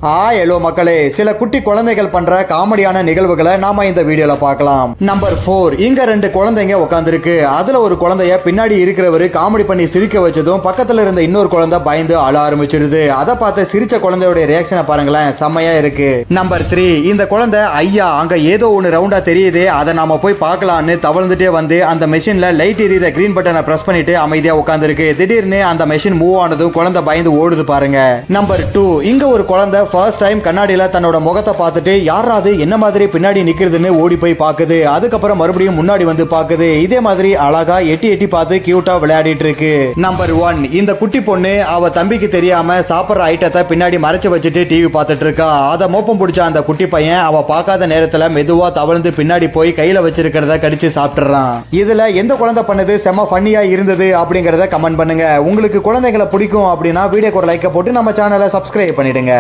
Hello மக்களே, சில குட்டி குழந்தைகள் பண்ற காமெடியான நிகழ்வுகளை நாம இந்த வீடியோல பார்க்கலாம். நம்பர் 4. இங்க 2 குழந்தைங்க உட்காந்துருக்கு. அதுல ஒரு குழந்தைய பின்னாடி இருக்கிறவரு காமெடி பண்ணி சிரிக்க வச்சதும் பக்கத்துல இருந்த இன்னொரு குழந்தை பயந்து அழ ஆரம்பிச்சிருது. அதை பார்த்து சிரிச்ச குழந்தையோட ரியாக்ஷனை பாருங்களேன், செம்மையா இருக்கு. நம்பர் 3. இந்த குழந்தை ஐயா அங்க ஏதோ ஒன்னு ரவுண்டா தெரியுது, அதை நாம போய் பார்க்கலான்னு தவழ்ந்துட்டே வந்து அந்த மெஷின்ல லைட் எரியிற கிரீன் பட்டனை பிரஸ் பண்ணிட்டு அமைதியா உட்காந்துருக்கு. திடீர்னு அந்த மெஷின் மூவ் ஆனதும் குழந்தை பயந்து ஓடுது பாருங்க. நம்பர் 2. இங்க ஒரு குழந்தை ஃபர்ஸ்ட் டைம் கண்ணாடியில தன்னோட முகத்தை பார்த்துட்டு யாராவது என்ன மாதிரி பின்னாடி நிக்கிறதுன்னு ஓடி போய் பாக்குது. அதுக்கப்புறம் மறுபடியும் முன்னாடி வந்து பாக்குது. இதே மாதிரி அழகா எட்டி எட்டி பார்த்து கியூட்டா விளையாடிட்டு இருக்கு. நம்பர் 1. இந்த குட்டி பொண்ணு அவ தம்பிக்கு தெரியாம சாப்பிடுற ஐட்டத்தை பின்னாடி மறைச்சு வச்சுட்டு டிவி பார்த்துட்டு இருக்கா. அதை மோப்பம் பிடிச்ச அந்த குட்டி பையன் அவ பார்க்காத நேரத்துல மெதுவா தவழ்ந்து பின்னாடி போய் கையில வச்சிருக்கிறத கடிச்சு சாப்பிட்டுறான். இதுல எந்த குழந்தை பண்ணது செம ஃபன்னியா இருந்தது அப்படிங்கறத கமெண்ட் பண்ணுங்க. உங்களுக்கு குழந்தைகளை பிடிக்கும் அப்படின்னா வீடியோக்கு ஒரு லைக் போட்டு நம்ம சேனலை சப்ஸ்கிரைப் பண்ணிடுங்க.